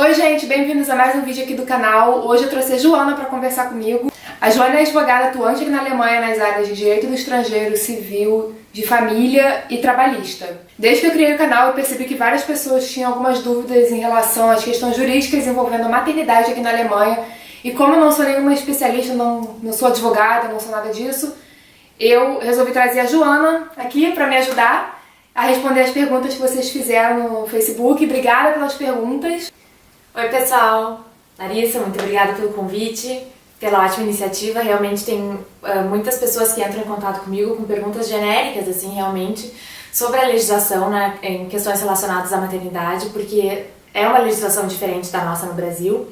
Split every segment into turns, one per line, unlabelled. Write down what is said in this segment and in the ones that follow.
Oi gente, bem-vindos a mais um vídeo aqui do canal. Hoje eu trouxe a Joana para conversar comigo. A Joana é advogada atuante aqui na Alemanha nas áreas de direito do estrangeiro, civil, de família e trabalhista. Desde que eu criei o canal eu percebi que várias pessoas tinham algumas dúvidas em relação às questões jurídicas envolvendo a maternidade aqui na Alemanha. E como eu não sou nenhuma especialista, não sou advogada, não sou nada disso, eu resolvi trazer a Joana aqui para me ajudar a responder as perguntas que vocês fizeram no Facebook. Obrigada pelas perguntas.
Oi pessoal, Larissa, muito obrigada pelo convite, pela ótima iniciativa. Realmente tem muitas pessoas que entram em contato comigo com perguntas genéricas, assim, realmente, sobre a legislação, né, em questões relacionadas à maternidade, porque é uma legislação diferente da nossa no Brasil.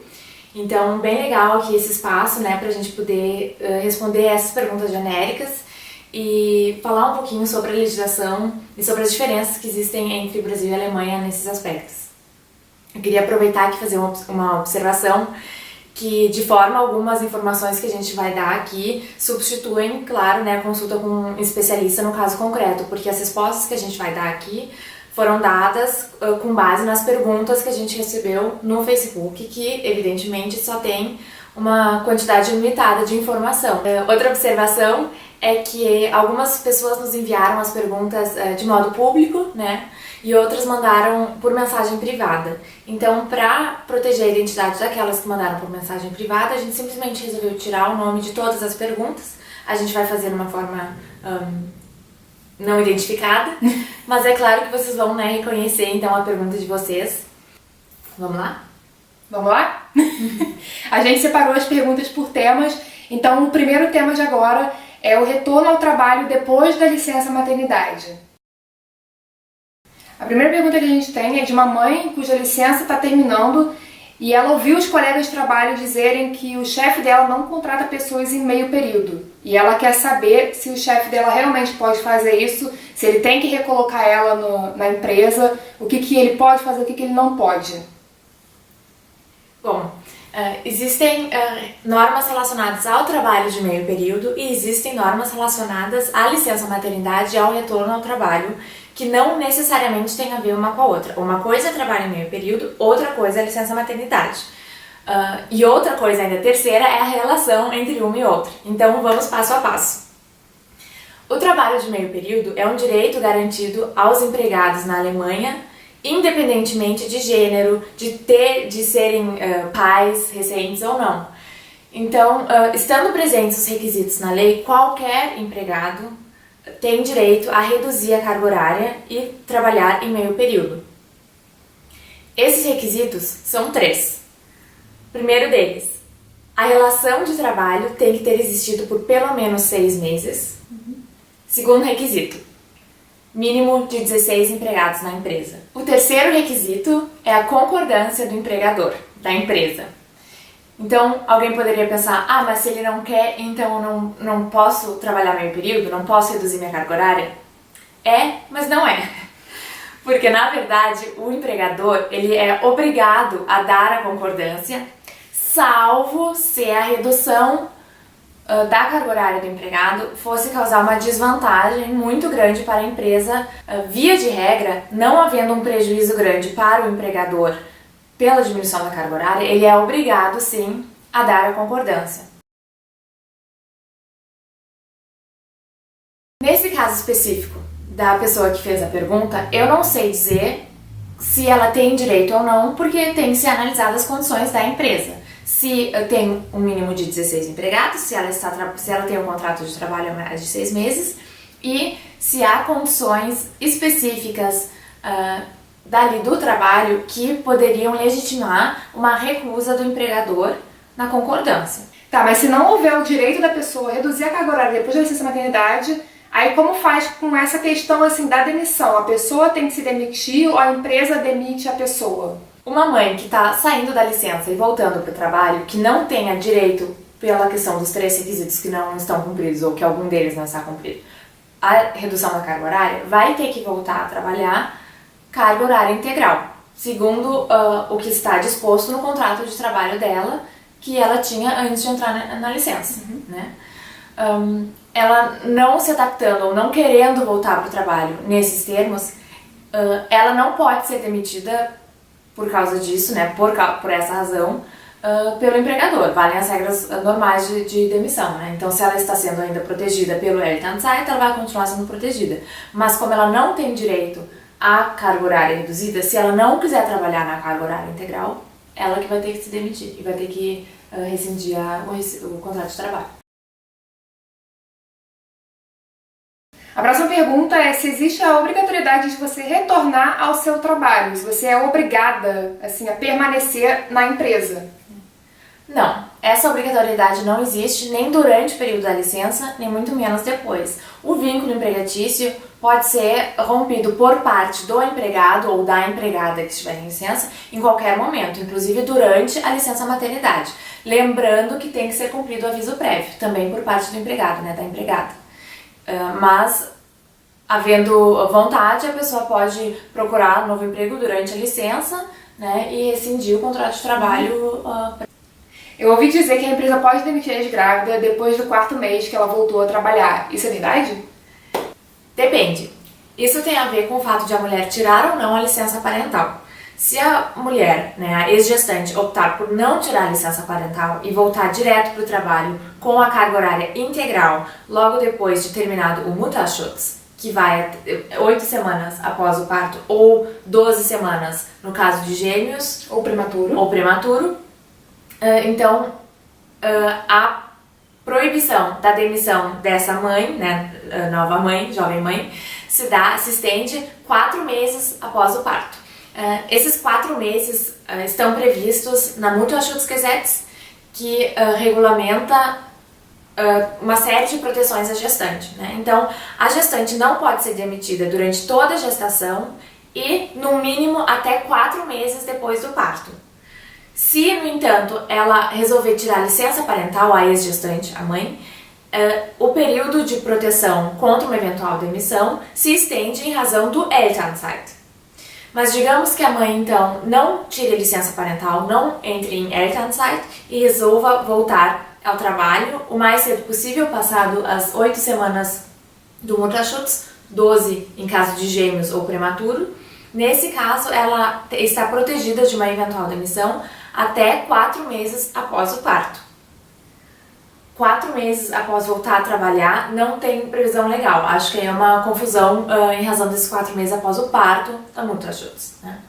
Então, bem legal aqui esse espaço, né, pra gente poder responder essas perguntas genéricas e falar um pouquinho sobre a legislação e sobre as diferenças que existem entre Brasil e Alemanha nesses aspectos. Eu queria aproveitar aqui e fazer uma observação que, de forma alguma, as informações que a gente vai dar aqui substituem, claro, né, a consulta com um especialista no caso concreto, porque as respostas que a gente vai dar aqui foram dadas com base nas perguntas que a gente recebeu no Facebook, que, evidentemente, só tem uma quantidade limitada de informação. Outra observação é que algumas pessoas nos enviaram as perguntas de modo público, né? E outras mandaram por mensagem privada. Então, para proteger a identidade daquelas que mandaram por mensagem privada, a gente simplesmente resolveu tirar o nome de todas as perguntas. A gente vai fazer de uma forma não identificada, mas é claro que vocês vão, né, reconhecer então a pergunta de vocês. Vamos lá?
Vamos lá? A gente separou as perguntas por temas, então o primeiro tema de agora é o retorno ao trabalho depois da licença maternidade. A primeira pergunta que a gente tem é de uma mãe cuja licença está terminando e ela ouviu os colegas de trabalho dizerem que o chefe dela não contrata pessoas em meio período. E ela quer saber se o chefe dela realmente pode fazer isso, se ele tem que recolocar ela na empresa, o que ele pode fazer, o que ele não pode.
Bom, existem normas relacionadas ao trabalho de meio período e existem normas relacionadas à licença maternidade e ao retorno ao trabalho, que não necessariamente tem a ver uma com a outra. Uma coisa é trabalho em meio período, outra coisa é a licença maternidade. E outra coisa, ainda terceira, é a relação entre uma e outra. Então vamos passo a passo. O trabalho de meio período é um direito garantido aos empregados na Alemanha, independentemente de gênero, de serem pais recentes ou não. Então, estando presentes os requisitos na lei, qualquer empregado tem direito a reduzir a carga horária e trabalhar em meio período. Esses requisitos são 3. Primeiro deles, a relação de trabalho tem que ter existido por pelo menos 6 meses. Segundo requisito, mínimo de 16 empregados na empresa. O terceiro requisito é a concordância do empregador, da empresa. Então, alguém poderia pensar, mas se ele não quer, então eu não posso trabalhar meio período, não posso reduzir minha carga horária? É, mas não é. Porque, na verdade, o empregador, ele é obrigado a dar a concordância, salvo se a redução da carga horária do empregado fosse causar uma desvantagem muito grande para a empresa. Via de regra, não havendo um prejuízo grande para o empregador pela diminuição da carga horária, ele é obrigado, sim, a dar a concordância. Nesse caso específico da pessoa que fez a pergunta, eu não sei dizer se ela tem direito ou não, porque tem que ser analisadas as condições da empresa. Se tem um mínimo de 16 empregados, se ela tem um contrato de trabalho há mais de 6 meses e se há condições específicas dali do trabalho que poderiam legitimar uma recusa do empregador na concordância.
Tá, mas se não houver o direito da pessoa reduzir a carga horária depois da licença maternidade, aí como faz com essa questão assim da demissão? A pessoa tem que se demitir ou a empresa demite a pessoa?
Uma mãe que está saindo da licença e voltando para o trabalho, que não tenha direito pela questão dos 3 requisitos que não estão cumpridos ou que algum deles não está cumprido, a redução da carga horária, vai ter que voltar a trabalhar carga horária integral, segundo o que está disposto no contrato de trabalho dela, que ela tinha antes de entrar na licença. Né? Ela não se adaptando ou não querendo voltar para o trabalho nesses termos, ela não pode ser demitida por causa disso, né, por essa razão, pelo empregador. Valem as regras normais de demissão, né? Então, se ela está sendo ainda protegida pelo Elternzeit, ela vai continuar sendo protegida. Mas como ela não tem direito à carga horária reduzida, se ela não quiser trabalhar na carga horária integral, ela que vai ter que se demitir e vai ter que rescindir o contrato de trabalho.
A próxima pergunta é se existe a obrigatoriedade de você retornar ao seu trabalho, se você é obrigada, assim, a permanecer na empresa.
Não, essa obrigatoriedade não existe nem durante o período da licença, nem muito menos depois. O vínculo empregatício pode ser rompido por parte do empregado ou da empregada que estiver em licença em qualquer momento, inclusive durante a licença maternidade. Lembrando que tem que ser cumprido o aviso prévio, também por parte do empregado, né, da empregada. Mas, havendo vontade, a pessoa pode procurar um novo emprego durante a licença, né, e rescindir o contrato de trabalho.
Eu ouvi dizer que a empresa pode demitir a grávida depois do 4º mês que ela voltou a trabalhar. Isso é verdade?
Depende. Isso tem a ver com o fato de a mulher tirar ou não a licença parental. Se a mulher, né, a ex-gestante, optar por não tirar a licença parental e voltar direto para o trabalho com a carga horária integral logo depois de terminado o Mutterschutz, que vai 8 semanas após o parto ou 12 semanas no caso de gêmeos
ou prematuro,
então a proibição da demissão dessa mãe, né, nova mãe, jovem mãe, se estende 4 meses após o parto. Esses 4 meses estão previstos na Mutterschutzgesetz, que regulamenta uma série de proteções à gestante, né? Então, a gestante não pode ser demitida durante toda a gestação e, no mínimo, até 4 meses depois do parto. Se, no entanto, ela resolver tirar licença parental, a ex-gestante, a mãe, o período de proteção contra uma eventual demissão se estende em razão do Elternzeit. Mas digamos que a mãe, então, não tire licença parental, não entre em Elternzeit e resolva voltar ao trabalho o mais cedo possível, passado as 8 semanas do Mutterschutz, 12 em caso de gêmeos ou prematuro. Nesse caso, ela está protegida de uma eventual demissão até 4 meses após o parto. 4 meses após voltar a trabalhar não tem previsão legal. Acho que é uma confusão em razão desses 4 meses após o parto da Mutterschutz, né?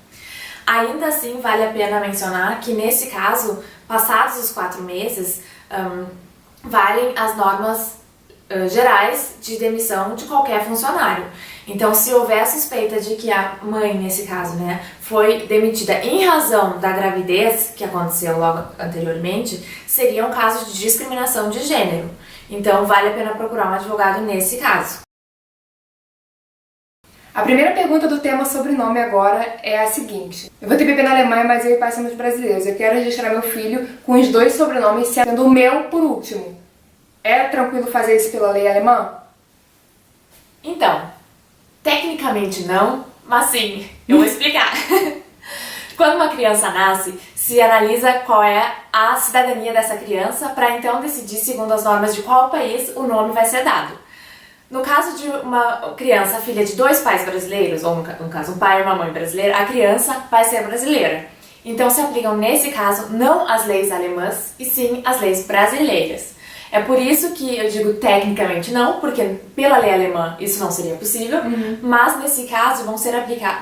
Ainda assim, vale a pena mencionar que nesse caso, passados os 4 meses, valem as normas gerais de demissão de qualquer funcionário. Então, se houver suspeita de que a mãe, nesse caso, né, foi demitida em razão da gravidez que aconteceu logo anteriormente, seria um caso de discriminação de gênero. Então, vale a pena procurar um advogado nesse caso.
A primeira pergunta do tema sobrenome agora é a seguinte. Eu vou ter bebê na Alemanha, mas eu e pai somos brasileiros. Eu quero registrar meu filho com os 2 sobrenomes, sendo o meu por último. É tranquilo fazer isso pela lei alemã?
Então, tecnicamente não, mas sim, eu vou explicar. Quando uma criança nasce, se analisa qual é a cidadania dessa criança para então decidir, segundo as normas de qual país, o nome vai ser dado. No caso de uma criança filha de 2 pais brasileiros, ou no caso um pai e uma mãe brasileira, a criança vai ser brasileira. Então se aplicam nesse caso não as leis alemãs, e sim as leis brasileiras. É por isso que eu digo tecnicamente não, porque pela lei alemã isso não seria possível, mas nesse caso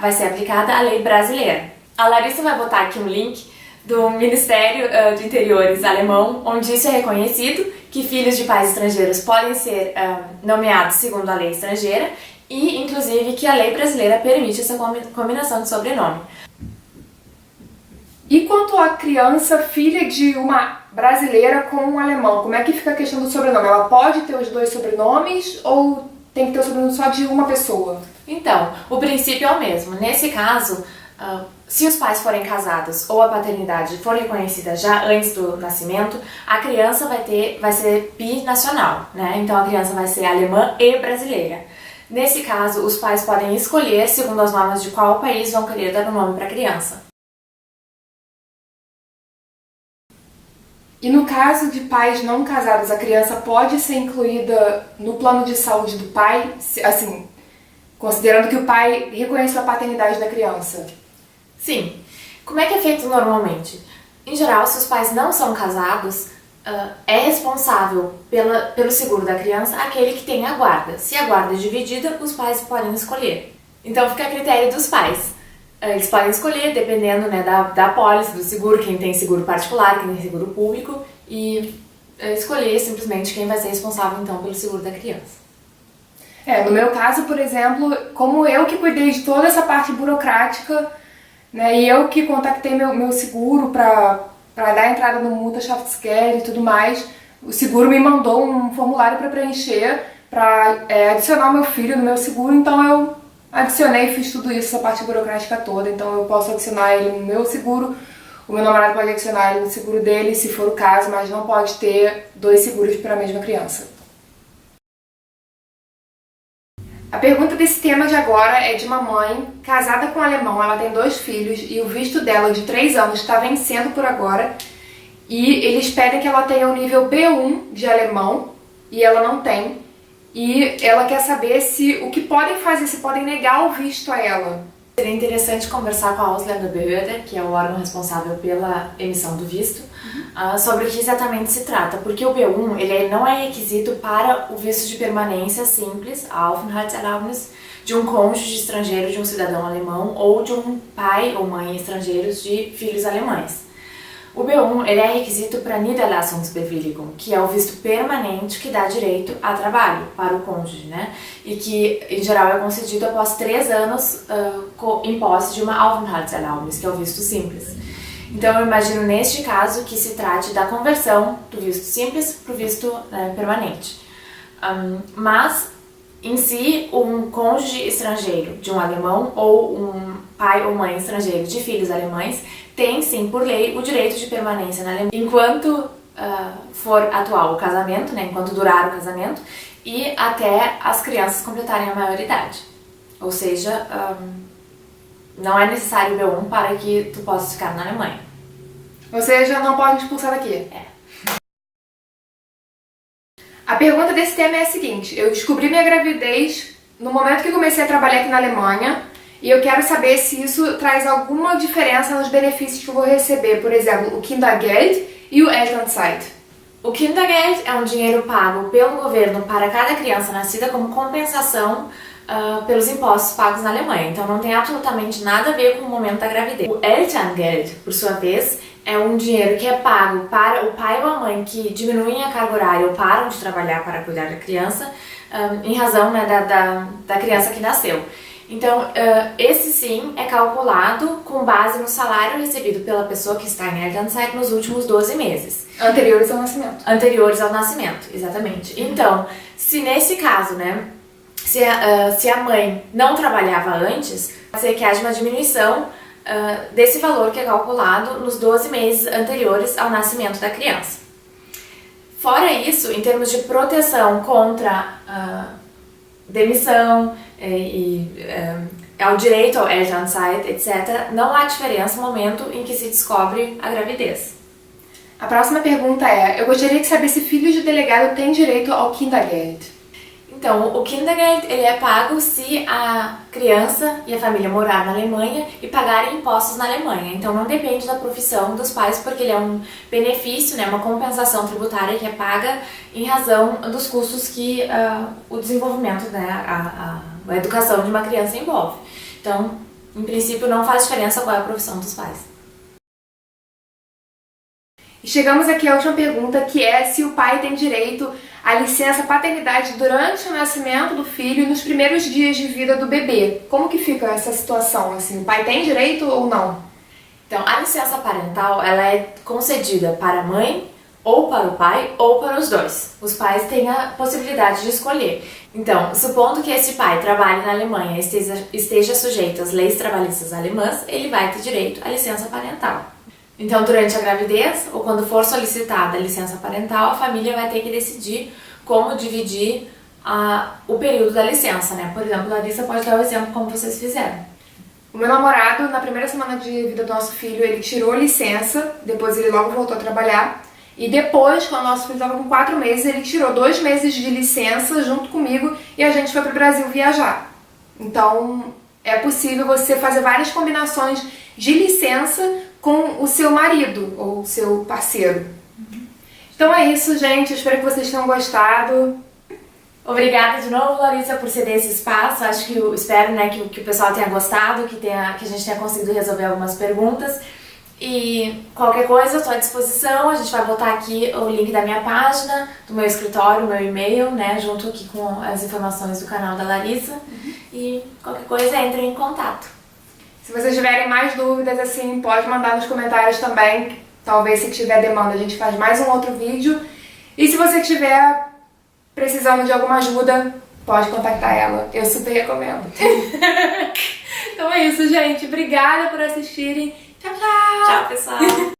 vai ser aplicada a lei brasileira. A Larissa vai botar aqui um link do Ministério de Interiores alemão, onde isso é reconhecido, que filhos de pais estrangeiros podem ser nomeados segundo a lei estrangeira e, inclusive, que a lei brasileira permite essa combinação de sobrenome.
E quanto à criança filha de uma brasileira com um alemão, como é que fica a questão do sobrenome? Ela pode ter os 2 sobrenomes ou tem que ter o sobrenome só de uma pessoa?
Então, o princípio é o mesmo. Nesse caso, se os pais forem casados ou a paternidade for reconhecida já antes do nascimento, a criança vai ser binacional, né? Então a criança vai ser alemã e brasileira. Nesse caso, os pais podem escolher, segundo as normas de qual país vão querer dar o nome para a criança.
E no caso de pais não casados, a criança pode ser incluída no plano de saúde do pai, assim, considerando que o pai reconheceu a paternidade da criança?
Sim. Como é que é feito normalmente? Em geral, se os pais não são casados, é responsável pelo seguro da criança aquele que tem a guarda. Se a guarda é dividida, os pais podem escolher. Então fica a critério dos pais. Eles podem escolher, dependendo, né, da pólice, do seguro, quem tem seguro particular, quem tem seguro público, e escolher simplesmente quem vai ser responsável então pelo seguro da criança.
No meu caso, por exemplo, como eu que cuidei de toda essa parte burocrática, né, e eu que contactei meu seguro para dar entrada no Mutterschaftgeld e tudo mais, o seguro me mandou um formulário para preencher, para adicionar o meu filho no meu seguro, então eu adicionei e fiz tudo isso, essa parte burocrática toda, então eu posso adicionar ele no meu seguro, o meu namorado pode adicionar ele no seguro dele, se for o caso, mas não pode ter 2 seguros para a mesma criança. A pergunta desse tema de agora é de uma mãe casada com um alemão, ela tem 2 filhos e o visto dela de 3 anos está vencendo por agora e eles pedem que ela tenha o nível B1 de alemão e ela não tem. E ela quer saber o que podem fazer, se podem negar o visto a ela.
Seria interessante conversar com a Ausländerbehörde, que é o órgão responsável pela emissão do visto, sobre o que exatamente se trata. Porque o B1 ele não é requisito para o visto de permanência simples, a Aufenthaltserlaubnis, de um cônjuge estrangeiro de um cidadão alemão ou de um pai ou mãe estrangeiros de filhos alemães. O B1 ele é requisito para Niederlassungsbewilligung, que é o visto permanente que dá direito a trabalho para o cônjuge, né? E que, em geral, é concedido após 3 anos em posse de uma Aufenthaltserlaubnis, que é o visto simples. Então, eu imagino, neste caso, que se trate da conversão do visto simples para o visto permanente. Mas, em si, um cônjuge estrangeiro de um alemão ou um pai ou mãe estrangeiro de filhos alemães tem, sim, por lei, o direito de permanência na Alemanha enquanto for atual o casamento, né, enquanto durar o casamento, e até as crianças completarem a maioridade. Ou seja, não é necessário o B1 para que tu possas ficar na Alemanha.
Ou seja, não pode expulsar daqui. A pergunta desse tema é a seguinte: eu descobri minha gravidez no momento que comecei a trabalhar aqui na Alemanha, e eu quero saber se isso traz alguma diferença nos benefícios que eu vou receber, por exemplo, o Kindergeld e o Elternzeit.
O Kindergeld é um dinheiro pago pelo governo para cada criança nascida como compensação pelos impostos pagos na Alemanha, então não tem absolutamente nada a ver com o momento da gravidez. O Elterngeld, por sua vez, é um dinheiro que é pago para o pai ou a mãe que diminuem a carga horária ou param de trabalhar para cuidar da criança, em razão, né, da criança que nasceu. Então, esse sim é calculado com base no salário recebido pela pessoa que está em Elternzeit nos últimos 12 meses.
Anteriores ao nascimento.
Anteriores ao nascimento, exatamente. Então, se nesse caso, né, se a mãe não trabalhava antes, pode ser que haja uma diminuição desse valor que é calculado nos 12 meses anteriores ao nascimento da criança. Fora isso, em termos de proteção contra demissão ao direito ao Elternzeit, etc., não há diferença no momento em que se descobre a gravidez.
A próxima pergunta é: eu gostaria de saber se filhos de delegado têm direito ao Kindergeld.
Então, o Kindergeld ele é pago se a criança e a família morar na Alemanha e pagarem impostos na Alemanha. Então, não depende da profissão dos pais, porque ele é um benefício, né, uma compensação tributária que é paga em razão dos custos que o desenvolvimento, né, a educação de uma criança envolve. Então, em princípio, não faz diferença qual é a profissão dos pais.
E chegamos aqui à última pergunta, que é se o pai tem direito à licença paternidade durante o nascimento do filho e nos primeiros dias de vida do bebê. Como que fica essa situação? Assim, o pai tem direito ou não?
Então, a licença parental ela é concedida para a mãe, ou para o pai, ou para os dois. Os pais têm a possibilidade de escolher. Então, supondo que esse pai trabalhe na Alemanha e esteja sujeito às leis trabalhistas alemãs, ele vai ter direito à licença parental. Então, durante a gravidez, ou quando for solicitada a licença parental, a família vai ter que decidir como dividir o período da licença, né? Por exemplo, a Larissa pode dar o exemplo como vocês fizeram.
O meu namorado, na primeira semana de vida do nosso filho, ele tirou licença, depois ele logo voltou a trabalhar. E depois, quando o nosso filho estava com 4 meses, ele tirou 2 meses de licença junto comigo e a gente foi para o Brasil viajar. Então, é possível você fazer várias combinações de licença com o seu marido ou o seu parceiro. Então é isso, gente. Eu espero que vocês tenham gostado.
Obrigada de novo, Larissa, por ceder esse espaço. Acho que espero, né, que o pessoal tenha gostado, que a gente tenha conseguido resolver algumas perguntas. E qualquer coisa, eu estou à disposição. A gente vai botar aqui o link da minha página, do meu escritório, meu e-mail, né, junto aqui com as informações do canal da Larissa. E qualquer coisa, entrem em contato.
Se vocês tiverem mais dúvidas, assim, pode mandar nos comentários também. Talvez, se tiver demanda, a gente faz mais um outro vídeo. E se você tiver precisando de alguma ajuda, pode contactar ela. Eu super recomendo. Então é isso, gente. Obrigada por assistirem. Tchau, tchau!
Tchau, pessoal!